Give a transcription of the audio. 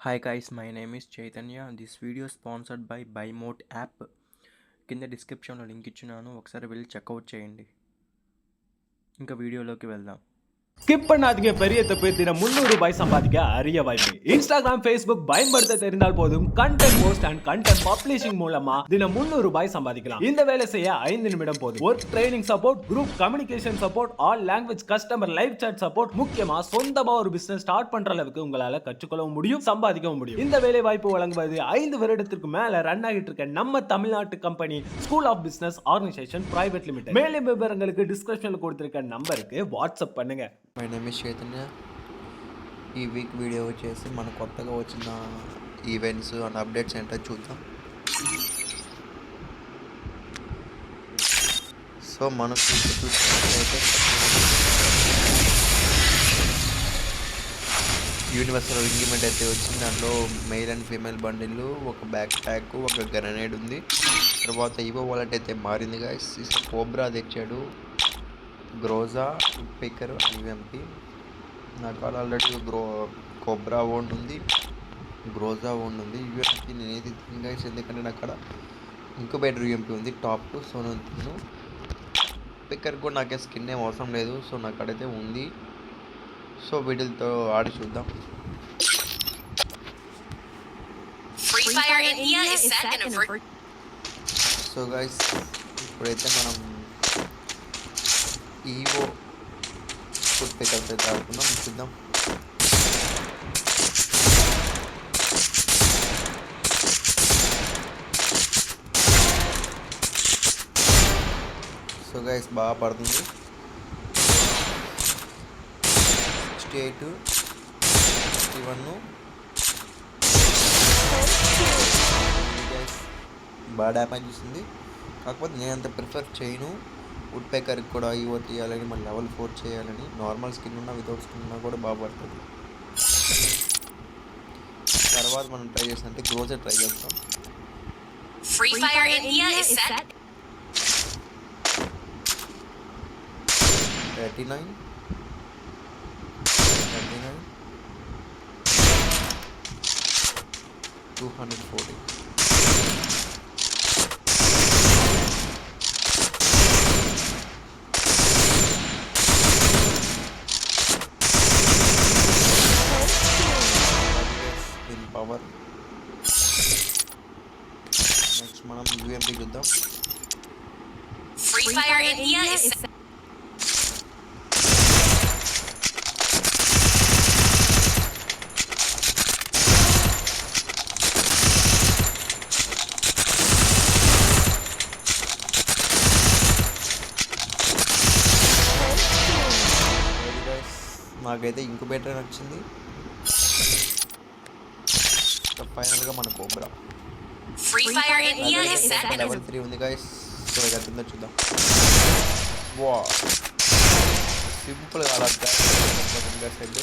Hi guys, my name is Chaitanya. This video is sponsored by BuyMote app. కింద డిస్క్రిప్షన్లో link ఇచ్చినాను, ఒకసారి వెళ్ళి చెక్అవుట్ చేయండి. ఇంకా వీడియోలోకి వెళ్దాం. ஸ்கிப் பண்ணாதீங்க, பெரிய தப்பு. தினம் 300 ரூபாய் சம்பாதிக்க அரிய வாய்ப்பு. இன்ஸ்டாகிராம், ஃபேஸ்புக் பயன்படுத்த தெரிந்தால் போதும் content post and content publishing மூலமா தினம் 300 ரூபாய் சம்பாதிக்கலாம். இந்த வேலை செய்ய 5 நிமிடம் போதும். Work training support, group communication support, all language customer live chat support, முக்கியமா சொந்தமா ஒரு பிசினஸ் ஸ்டார்ட் பண்ற அளவுக்கு உங்களால கற்றுக்கொள்ளவும் முடியும், சம்பாதிக்கவும் முடியும். இந்த வேலை வாய்ப்பு வழங்குவது 5 வருடத்திற்கு மேல ரன் ஆகிட்டு இருக்க நம்ம தமிழ்நாட்டு company school of business organisation private limited. மேலும் விவரங்களுக்கு டிஸ்கிரிப்ஷன்ல கொடுத்திருக்க நம்பருக்கு வாட்ஸ்அப் பண்ணுங்க. My name is Chaitanya. ఈ వీక్ వీడియో వచ్చేసి మన కొత్తగా వచ్చిన ఈవెంట్స్ అండ్ అప్డేట్స్ ఏంటో చూద్దాం. సో మనకు చూసినట్లయితే యూనివర్సల్ ఇంగ్రిమెంట్ అయితే వచ్చింది. దాంట్లో మెయిల్ అండ్ ఫీమేల్ బండిల్, ఒక బ్యాక్ ప్యాక్, ఒక గ్రెనేడ్ ఉంది. తర్వాత ఈవో వాలెట్ అయితే మారింది గైస్. కోబ్రా తెచ్చాడు, గ్రోజా, పికర్, యూఎంపీ. నా కాడ ఆల్రెడీ కోబ్రా ఓన్ ఉంది, గ్రోజా ఓన్ ఉంది. యూఎంపీ నేనేది గైస్, ఎందుకంటే నా కాడ ఇంక్యుబేటర్ యూఎంపీ ఉంది టాప్. సో నేను పికర్ కూడా నాకే స్కిన్ ఏం అవసరం లేదు, సో నా కాడైతే ఉంది. సో వీటితో ఆడి చూద్దాం. సో గైస్ ఇప్పుడైతే మనం ఈవో ఫుడ్ పికర్స్ అయితే ఆడుకుందాం, చూద్దాం. సో గైస్ బాగా పడుతుంది. 68, 61 గైస్ బాగా డ్యామేజ్ ఇస్తుంది. కాకపోతే నేను అంత ప్రిఫర్ చేయను. వుడ్ పేకర్కి కూడా ఈవో తీయాలని, మళ్ళీ లెవెల్ 4 చేయాలని. నార్మల్ స్కిన్ ఉన్నా వితౌట్ స్కిన్ ఉన్నా కూడా బాగా పడుతుంది. తర్వాత మనం ట్రై చేసినట్టే గ్రోజర్ ట్రై చేస్తాం. Free Fire India is set. 39, 240. Power. Next మనం యూఎంపీ చూద్దాం. Free Fire India is set. నాకైతే ఇంక్యుబేటర్ నచ్చింది. ఫైనల్గా మన cobra. Free Fire India is set. Level 3 ఉంది గైస్. సో ఇక కింద చూద్దాం. వా సింపుల్గా అలా హెడ్